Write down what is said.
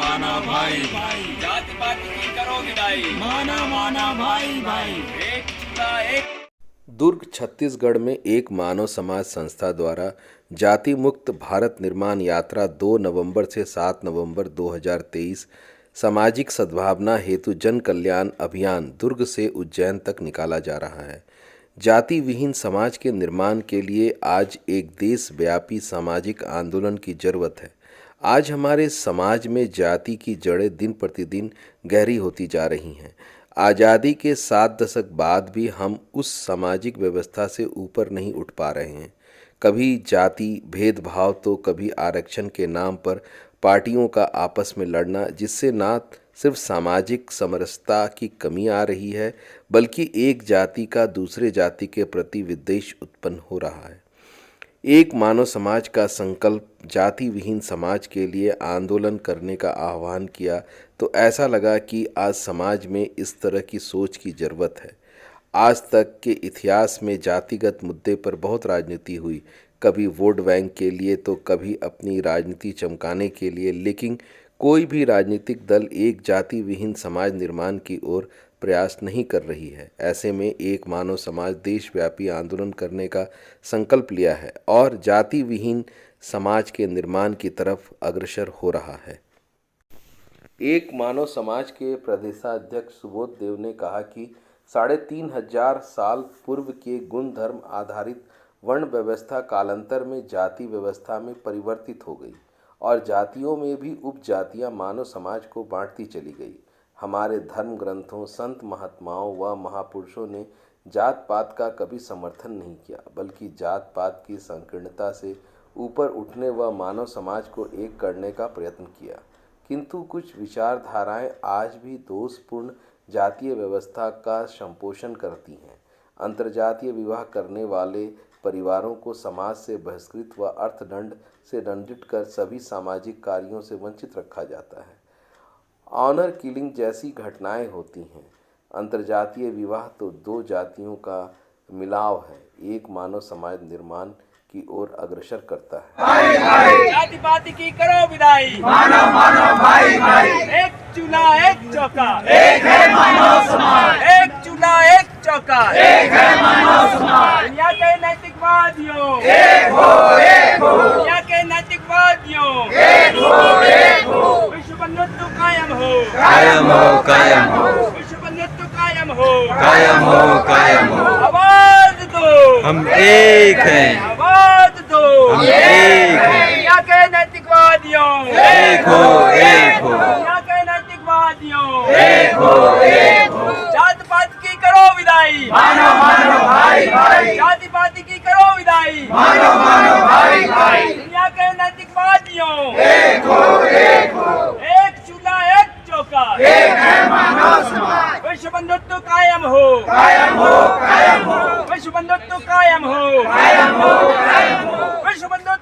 माना भाई भाई, जाति पाति की करो विदाई, माना माना भाई भाई। एक चूल्हा एक। दुर्ग छत्तीसगढ़ में एक मानव समाज संस्था द्वारा जाति मुक्त भारत निर्माण यात्रा 2 नवंबर से 7 नवंबर 2023 सामाजिक सद्भावना हेतु जन कल्याण अभियान दुर्ग से उज्जैन तक निकाला जा रहा है। जाति विहीन समाज के निर्माण के लिए आज एक देशव्यापी सामाजिक आंदोलन की जरूरत है। आज हमारे समाज में जाति की जड़ें दिन प्रतिदिन गहरी होती जा रही हैं। आज़ादी के 7 दशक बाद भी हम उस सामाजिक व्यवस्था से ऊपर नहीं उठ पा रहे हैं। कभी जाति भेदभाव तो कभी आरक्षण के नाम पर पार्टियों का आपस में लड़ना, जिससे ना सिर्फ सामाजिक समरसता की कमी आ रही है बल्कि एक जाति का दूसरे जाति के प्रति विद्वेष उत्पन्न हो रहा है। एक मानव समाज का संकल्प जाति विहीन समाज के लिए आंदोलन करने का आह्वान किया तो ऐसा लगा कि आज समाज में इस तरह की सोच की ज़रूरत है। आज तक के इतिहास में जातिगत मुद्दे पर बहुत राजनीति हुई, कभी वोट बैंक के लिए तो कभी अपनी राजनीति चमकाने के लिए, लेकिन कोई भी राजनीतिक दल एक जाति विहीन समाज निर्माण की ओर प्रयास नहीं कर रही है। ऐसे में एक मानव समाज देशव्यापी आंदोलन करने का संकल्प लिया है और जाति विहीन समाज के निर्माण की तरफ अग्रसर हो रहा है। एक मानव समाज के प्रदेशाध्यक्ष सुबोध देव ने कहा कि 3500 साल पूर्व के गुण धर्म आधारित वर्ण व्यवस्था कालांतर में जाति व्यवस्था में परिवर्तित हो गई और जातियों में भी उपजातियां मानव समाज को बांटती चली गई। हमारे धर्म ग्रंथों, संत महात्माओं व महापुरुषों ने जात पात का कभी समर्थन नहीं किया, बल्कि जात पात की संकीर्णता से ऊपर उठने व मानव समाज को एक करने का प्रयत्न किया। किंतु कुछ विचारधाराएं आज भी दोषपूर्ण जातीय व्यवस्था का संपोषण करती हैं। अंतर्जातीय विवाह करने वाले परिवारों को समाज से बहिष्कृत व अर्थदंड से दंडित कर सभी सामाजिक कार्यों से वंचित रखा जाता है। ऑनर किलिंग जैसी घटनाएं होती हैं। अंतर्जातीय विवाह तो 2 जातियों का मिलाव है, एक मानव समाज निर्माण की ओर अग्रसर करता है। जाति पाति की करो विदाई, माना माना भाई भाई, एक चूल्हा एक चौका, एक है मानव समाज, एक चूल्हा एक चौका, एक है मानव समाज। दुनिया के नैतिकवादियों, एक हो एक हो, दुनिया के नैतिकवादियों, एक हो एक हो, विश्व बंधुत्व कायम हो, कायम हो कायम हो, विश्व बंधुत्व कायम हो, कायम हो कायम हो। आवाज दो, हम एक हैं, आवाज दो, हम एक हैं। दुनिया के नैतिकवादियों, एक हो एक हो, दुनिया के नैतिकवादियों, एक हो एक हो, जात पात की करो विदाई, मानो मानो भाई भाई, जाति पाति की करो विदाई, मानो मानो भाई भाई, दुनिया के नैतिकवादियों, एक हो एक हो, एक चूल्हा एक चौका, एक है मानव समाज, विश्व बंधुत्व कायम हो, कायम हो कायम हो, विश्व बंधुत्व कायम हो, कायम हो कायम हो, विश्व बंधुत्व